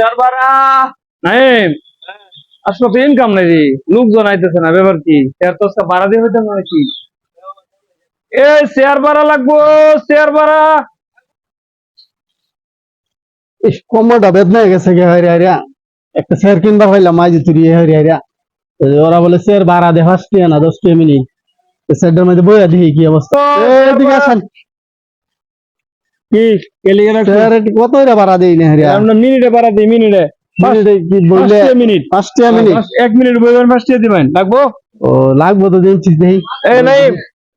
Share ভাড়া নাই আসলে তো ইনকাম নাই রে, লোকজন আইতেছে না, ব্যাপার কি শেয়ার তো আজকে ভাড়া দিয়ে হইতাম নাকি? এ শেয়ার ভাড়া লাগবো, শেয়ার ভাড়া। কোমরটা বেদনা হয়ে গেছে গে হাইরা হাইরা একটা শেয়ার কিনবার হইলাম মাঝে তুই হাইরা হাইরা ওরা বলে শেয়ার ভাড়া দে 5 টাকা না 10 টাকা মিনিট শেয়ারটার মধ্যে বইয়া দেখি কি অবস্থা এদিকে আসেন কি কেলিগেরা শেয়ার কত হইরা ভাড়া দেই না হাইরা আমরা মিনিটে ভাড়া দিই, মিনিটে মিনিটে কি বললে 5 টাকা মিনিট 1 মিনিট বইবেন 5 টাকা দিবেন লাগবো। ও লাগবো তো দিচ্ছিস দেই এ নাই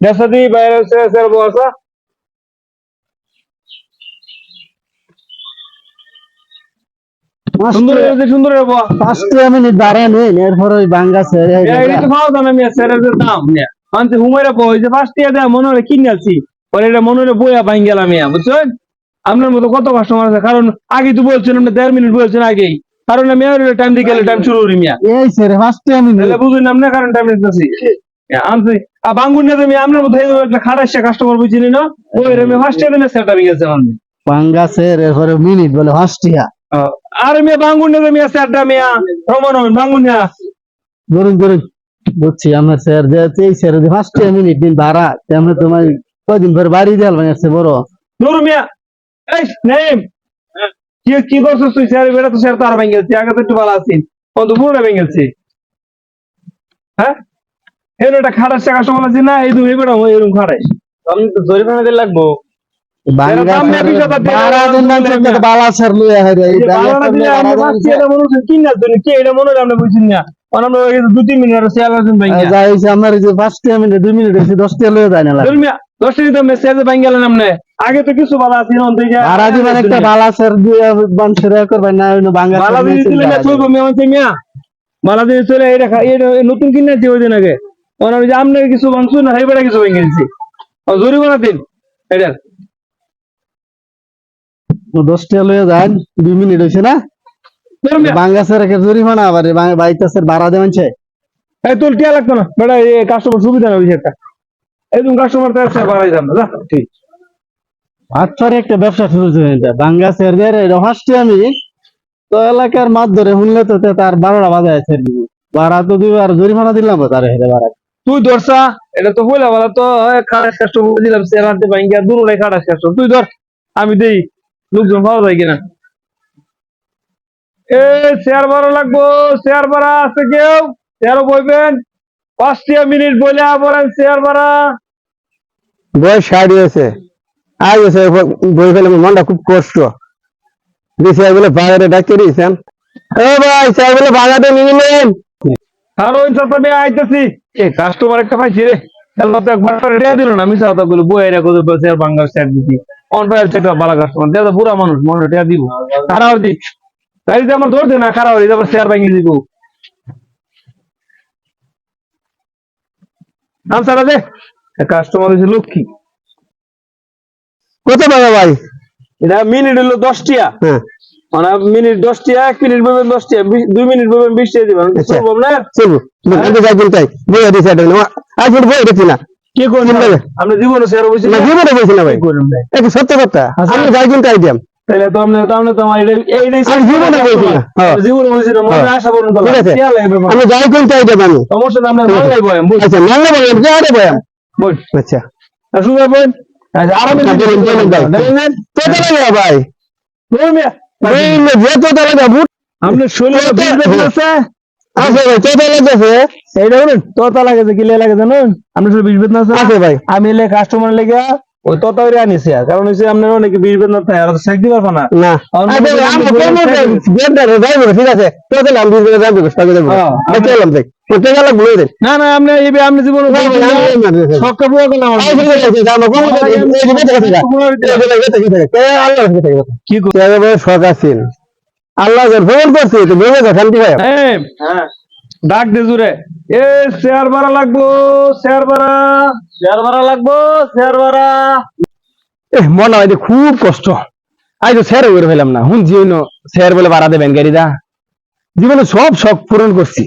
দেশা দি বাইরে শেয়ার বসা সুন্দর সুন্দর 5 টাকা মিনিট ভাড়া নেই এরপর ওই বাঙ্গা শেয়ার এই তো পাওয়া যায় না মিয়া শেয়ারের দাম মিয়া মানতে হুমাইরা বই যে 5 টাকা দেয়া মনে হয় কিনে আছি পরে এটা মনে হয় বইয়া পাই গেলাম মিয়া বুঝছেন। আপনার মতো কত কাস্টমার আছে, কারণ আগে তো বলছেন আপনি 1.5 মিনিট বলছেন আগেই, কারণ আমি টাইম দিয়ে গেলে টাইম শুরু করি মিয়া এই স্যার 5 টাকা মিনিট তাহলে বুঝুন আপনি কারণ টাইম দিতেছি আনছি আর বাঙ্গুর না তুমি আপনার মতো একটা খারাপ কাস্টমার বুঝিনি না ওই আমি 5 টাকা দিনে সেটা গেছে আমি বাঙ্গা শেয়ার এরপর মিনিট বলে 5 টাকা আর মিয়া বাঙ্গুর না তুমি সেটা মিয়া রমন বাঙ্গুর না ধরুন ধরুন বুঝছি আমার স্যার যে এই স্যার যে 5 টাকা মিনিট দিন ভাড়া তেমন তোমার কদিন পর বাড়ি দেওয়াল বানাচ্ছে বড় নুর মিয়া এই নেম কি কি করছিস তুই স্যার বেটা তো স্যার তার ভেঙে গেছে আগে তো একটু ভালো আছিস অন্ত পুরোটা ভেঙে গেছে হ্যাঁ এর একটা খারাপ কাস্টমার আছে না এই তুমি বেটা এরকম খারাপ আমি তো জরিমানা দিতে লাগবো বাঙ্গা ভাড়া দেন না চেক বালা স্যার লইয়া হারে এই বাংলা দিলে আমরা বাচ্চা এটা মনে হচ্ছে কিনার জন্য কি এটা মনে হয় আমরা বুঝিনি না আমরা 2-3 মিনিট আর শেয়ার আছেন ভেঙে যাইছে আমার যে 5 টাকা মিনিট 2 মিনিট এসে 10 টাকা লইয়া যায় না লাগে মিয়া 10 টাকা তো মেসেজ ভেঙে গেলেন আপনি আগে তো কিছু ভালো আছে না দিকে ভাড়া দিবেন একটা বালা স্যার দিয়ে বানছে করবেন না ওই বাঙ্গা বালা দিলে না চলবে মিয়া মানে মিয়া বালা দিয়ে চলে এটা নতুন কিনে দিয়ে ওই দিন আগে ওনার যে আপনি কিছু বানছু না হেবেটা কিছু ভেঙে গেছে জরিমানা দিন এটা 10 টাকা লইয়া যান 2 মিনিট হইছে না বাঙ্গা স্যার এর জরিমানা আবার বাইতা স্যার ভাড়া দেবেন চাই এই তোর টিয়া লাগতো না বেটা এই কাস্টমার সুবিধা না বিষয়টা এই তুমি কাস্টমার তো আছে বাড়াই দাম না ঠিক আচ্ছা একটা ব্যবসা শুরু হয়েছে বাঙ্গা স্যার এর রহস্য আমি তো এলাকার মাছ ধরে শুনলে তো তার 12টা বাজায় স্যার দিব ভাড়া তো দিব আর জরিমানা দিলাম তার হেরে ভাড়া তুই ধরছা এটা তো হইলা বলা তো খারাপ কাস্টমার দিলাম স্যার আনতে ভাঙ্গা দুটোটাই খারাপ কাস্টমার তুই ধর আমি দেই লোকজন পাওয়া যায় কিনা এ শেয়ার ভাড়া লাগবো শেয়ার ভাড়া আছে কেউ শেয়ার বইবেন 5 টাকা মিনিট বলে বলেন শেয়ার ভাড়া বয়স 60 হয়েছে আজ হয়েছে বই ফেলে মনটা খুব কষ্ট দিছে বলে বাজারে ডাক্তার দিয়েছেন ও ভাই স্যার বলে বাজারে নিয়ে নেন আর ওই সাথে আইতেছি এ কাস্টমার একটা পাইছি রে এলো তো একবার রেডি দিল না আমি সাথে বলে বই এরা কত শেয়ার বাঙ্গাল শেয়ার দিছি অন ফাইল চেক ভালো কাস্টমার দেয়া তো বুড়া মানুষ মনে রেডি দিব খারাপ দি তাই যে আমার ধরতে না খারাপ হয়ে যাবে শেয়ার ভাঙিয়ে দিব আনসার দে কাস্টমার হচ্ছে লক্ষ্মী কত টাকা ভাই এটা মিনিট হলো 10 টাকা হ্যাঁ মানে মিনিট 10 টাকা 1 মিনিট বলবেন 10 টাকা 2 মিনিট বলবেন 20 টাকা দিবেন চলবো না চলবো আমি যাই কিনতাই বই দিছে এটা না আজ বই দিছি না কি করবেন আমরা জীবনে শেয়ার বলছি না জীবনে বলছি না ভাই এটা সত্য কথা আমি যাই কিনতাই দিম তাহলে তো আমরা তো আমার এইটাই আমি জীবনে বলছি না জীবনে বলছি না মনে আশা করুন তো ঠিক আছে আমি যাই কিনতাই দেব আমি সমস্যা না আমরা বাংলায় বয়াম আচ্ছা মানলে বলেন কি আরে বয়াম বল আচ্ছা শুনে বল আচ্ছা আরামে দেখেন কত লাগে ভাই তুমি ভাই যে তো লাগে বুট আপনি 16 বিজনেস আছে আছে ভাই কত লাগছে এইটা বলুন তোতা লাগে কি লে লাগে জানেন আপনি 20 বিজনেস আছে ভাই আমি লে কাস্টমার লেগে ওই তোতারে আনিছি কারণ হইছে আপনার অনেক 20 বিজনেস থাকে আর তো শেখ দিবার না না আমি গেন্ডারে যাইবো ঠিক আছে তো তাহলে আমি বিজনেস যাইবো সাথে যাবো চললাম দেখ ওটা গেল বলে দে না না আপনি এই আপনি জীবনে সবটা বুয়া গেল কি করে শখ আছেন আল্লাহ ভ্রমণ করছে তো ভেবে শান্তি ভাই হ্যাঁ ডাক দে জুড়ে এ শেয়ার ভাড়া লাগবো শেয়ার ভাড়া লাগবো শেয়ার ভাড়া মনে হয় খুব কষ্ট আজ তো শেয়ার করে ফেলাম না হুন জীবন শেয়ার বলে ভাড়া দেবেন গাড়িটা জীবনে সব শখ পূরণ করছি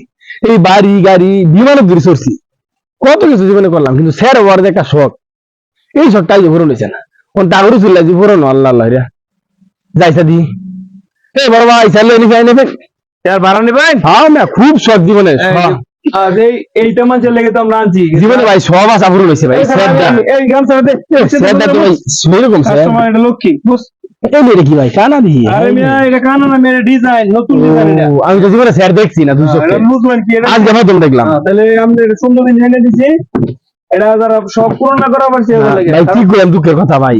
এই বাড়ি গাড়ি বিমানে দূরে চড়ছি কত কিছু জীবনে করলাম কিন্তু শেয়ার হওয়ার একটা শখ এই শখটাই যে পূরণ হয়েছে না ওর দাগড়ু চলে যে পূরণ আল্লাহ আল্লাহ যাইছা দি এই বড় ভাই স্যার লই নিয়ে নেবেন স্যার ভাড়া নেবেন? হ্যাঁ না খুব শখ জীবনে আর এইটা মানুষের লেগে তো আমরা আনছি জীবনে ভাই সব আশা পূরণ হয়েছে ভাই স্যারটা এই গামছা দে স্যারটা তো ভাই সেরকম স্যার কাস্টমার এটা লক্ষ্মী বুঝ এই মেরে কি ভাই কানা দিই আরে মিয়া এটা কানা না মেরে ডিজাইন নতুন ডিজাইন এটা আমি তো জীবনে স্যার দেখছি না দুই চোখে এটা বুঝলেন কি এটা আজকে প্রথম দেখলাম তাহলে আমরা এটা সুন্দর ডিজাইন দিছি এটা যারা সব পূরণ না করা পারছে এগুলো লাগে ভাই কি করলাম দুঃখের কথা ভাই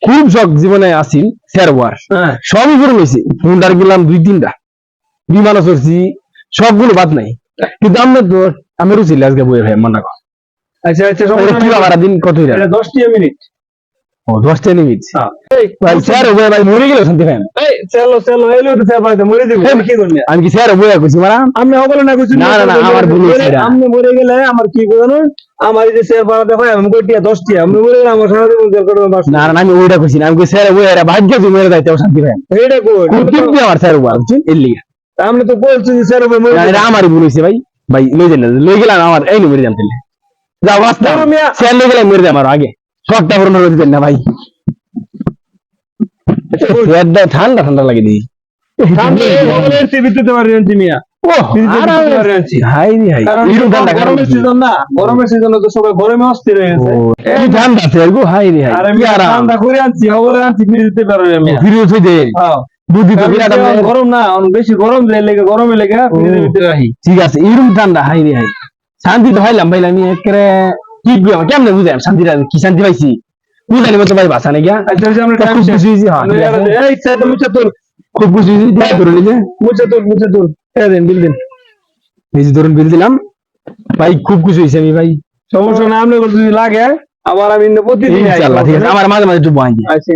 খুব শখ জীবনে আসিল স্যার ওয়ার হ্যাঁ সবই পূরণ হয়েছে হুন্ডার গেলাম 2-3টা বিমানও চড়ছি সবগুলো বাদ নাই কিন্তু আমরা তো আমি রুচি আজকে বইয়ে ভাই মনে কর আচ্ছা আচ্ছা সমস্যা পুরা নাই। বারা দিন কত হইরা এটা 10 মিনিট ও 10টা নিমিট এই ভাই স্যার বইয়ে ভাই মরে গেল শান্তি ভাই এই চলো চলো এলো তো স্যার ভাই মরে দিব আমি কি করব আমি কি স্যার বইয়ে কইছি মারা আমি হবল না কিছু না, না, না, আমার ভুল হয়েছে এটা। আমি মরে গেলে আমার কি করব আমার এই যে স্যার ভাড়া দেখো আমি কইটিয়া 10 টিয়া আমি মরে গেলে আমার সারা জীবন জেল করবে বাস না না আমি ওইটা কইছি না আমি কই স্যার বইয়ে ভাগ্য তুমি মেরে যাইতে শান্তি ভাই এটা কই খুব কিন্তু আমার স্যার ওয়ার বুঝছেন এর লিগে আমি তো বলছি যে স্যার ভাই মরে না, এটা আমারই ভুল হয়েছে ভাই ভাই লই দেন লই গেলাম আমার এই মেরে যাম তাহলে যাও বাস্তা না, মিয়া। স্যার লই গেলাম মেরে যাম আর আগে সবটা পূরণ করে দিতেন না ভাই স্যারটা ঠান্ডা ঠান্ডা লাগে দিই ঠান্ডা গরমের বিদ্যুৎ পারি আনছি মিয়া ও বিদ্যুৎ পারি আনছি হাই রে হাই কারণ এরকম ঠান্ডা কারণ গরমের সিজন না গরমের সিজনে তো সবাই গরমে অস্থির হয়ে গেছে কি ঠান্ডা স্যার গো হাই রে হাই আরে কি মিয়া আরাম ঠান্ডা করে আনছি হবলে আনছি ফিরে দিতে পারো মিয়া ফিরে উঠে দে হ্যাঁ বুদ্ধি তো বিরাট কারণ আমাদের। গরম না বেশি গরম লেগে গরমে লেগে ফিরে দিতে রাখি ঠিক আছে এরকম ঠান্ডা হাই রে হাই শান্তি তো হইলাম ভাই আমি একেবারে কি বুঝাম কেমনে বুঝাম শান্তিটা কি শান্তি পাইছি বুঝানি মতো ভাই বাসা নাকি আচ্ছা আচ্ছা আমরা টাইম খুব শেষ খুশি হয়েছি হ্যাঁ ঠিক আছে। এই স্যার মুছে তোর খুব খুশি হয়েছি দিয়া ধরে নিলে মুছে তোর দেন বিল দিন এই যে ধরুন বিল দিলাম ভাই খুব খুশি হয়েছি আমি ভাই সমস্যা না আপনি যদি লাগে আবার আমি প্রতিদিন ইনশাআল্লাহ ঠিক আছে আমার মাঝে মাঝে একটু বয়ান দিই আচ্ছা